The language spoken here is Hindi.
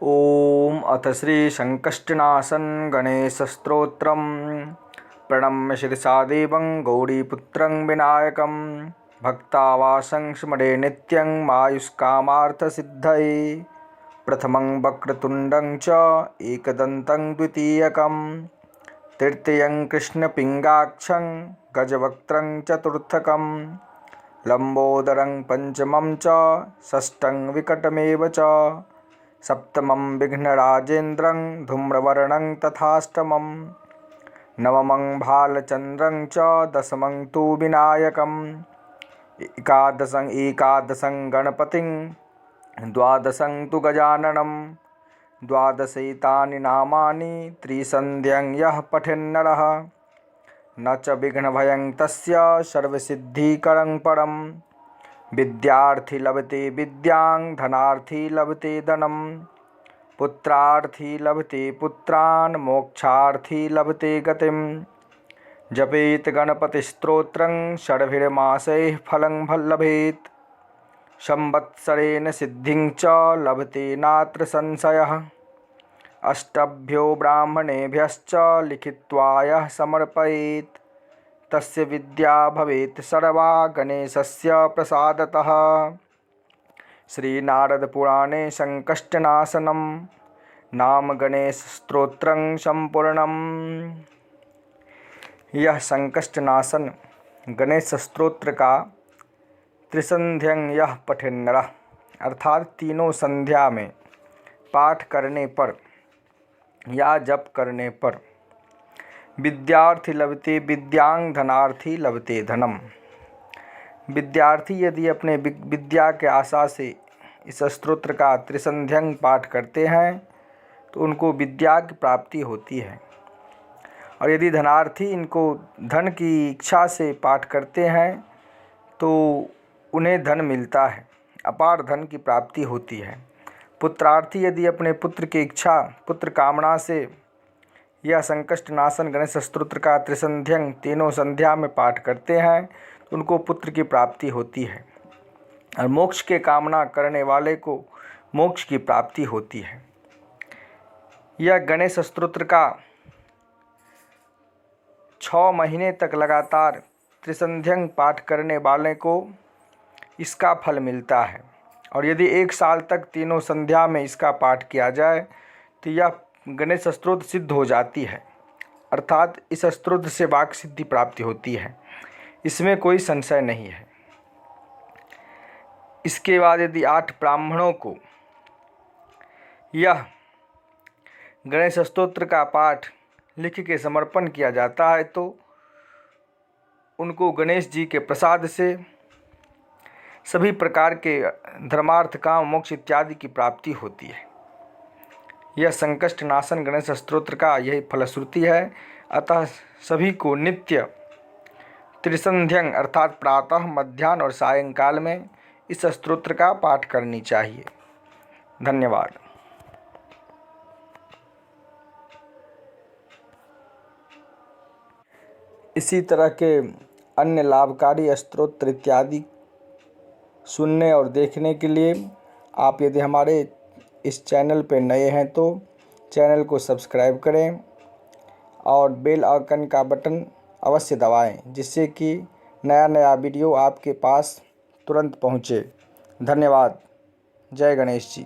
ओम अथ श्री संकष्टनाशन गणेशस्तोत्रम प्रणम्य शिरसा देवं गौरीपुत्रं विनायकं भक्तावासं स्मरे नित्यं मायुष्कामार्थसिद्धये प्रथमं वक्रतुण्डं च एकदन्तं द्वितीयकं तृतीयं कृष्णपिङ्गाक्षं गजवक्त्रं चतुर्थकं लम्बोदरं पंचमं च षष्ठं विकटमेव च सप्तमं विघ्नराजेन्द्रं धूम्रवर्णं तथाष्टमं नवमं भालचन्द्रं च दशमं तु विनायकम् एकादशं गणपतिं द्वादशं तु गजाननं द्वादशैतानि नामानि त्रिसन्ध्यं यः पठेन्नरः न च विघ्नभयं तस्य सर्वसिद्धिकरं परम् विद्यार्थी लभते विद्यां धनार्थी लभते धनं पुत्रार्थी लभते पुत्रान् मोक्षार्थी लभते गतिं जपेत गणपतिस्तोत्रं षड्भिर्मासैः फलं लभेत संवत्सरेण सिद्धिं च लभते नात्र संशयः अष्टभ्यो ब्राह्मणेभ्यश्च लिखित्वा यः समर्पयेत् तस्य विद्या भवेत् सर्वा गणेशस्य प्रसादतः। श्रीनारदपुराणे संकष्टनाशनं नाम गणेशस्तोत्रं संपूर्णम्। यह संकष्टनाशन गणेश स्तोत्र का त्रिसंध्यं यः पठेन्नरः अर्थात तीनों संध्या में पाठ करने पर या जप करने पर विद्यार्थी लभते विद्यां धनार्थी लभते धनम। विद्यार्थी यदि अपने विद्या के आशा से इस स्तोत्र का त्रिसंध्यं पाठ करते हैं तो उनको विद्या की प्राप्ति होती है, और यदि धनार्थी इनको धन की इच्छा से पाठ करते हैं तो उन्हें धन मिलता है, अपार धन की प्राप्ति होती है। पुत्रार्थी यदि अपने पुत्र की इच्छा पुत्र कामना से यह संकष्टनाशन गणेश स्तोत्र का त्रिसंध्यं तीनों संध्या में पाठ करते हैं तो उनको पुत्र की प्राप्ति होती है, और मोक्ष के कामना करने वाले को मोक्ष की प्राप्ति होती है। यह गणेश स्तोत्र का 6 महीने तक लगातार त्रिसंध्यं पाठ करने वाले को इसका फल मिलता है, और यदि 1 साल तक तीनों संध्या में इसका पाठ किया जाए तो यह गणेश स्तोत्र सिद्ध हो जाती है, अर्थात इस स्तोत्र से वाक सिद्धि प्राप्ति होती है, इसमें कोई संशय नहीं है। इसके बाद यदि 8 ब्राह्मणों को यह गणेश स्तोत्र का पाठ लिख के समर्पण किया जाता है तो उनको गणेश जी के प्रसाद से सभी प्रकार के धर्मार्थ काम मोक्ष इत्यादि की प्राप्ति होती है। यह संकष्टनाशन गणेश स्तोत्र का यही फलश्रुति है। अतः सभी को नित्य त्रिसंध्यं अर्थात प्रातः मध्याह्न और सायंकाल में इस स्तोत्र का पाठ करनी चाहिए। धन्यवाद। इसी तरह के अन्य लाभकारी स्तोत्र इत्यादि सुनने और देखने के लिए आप यदि हमारे इस चैनल पर नए हैं तो चैनल को सब्सक्राइब करें और बेल आइकन का बटन अवश्य दबाएं, जिससे कि नया वीडियो आपके पास तुरंत पहुंचे। धन्यवाद। जय गणेश जी।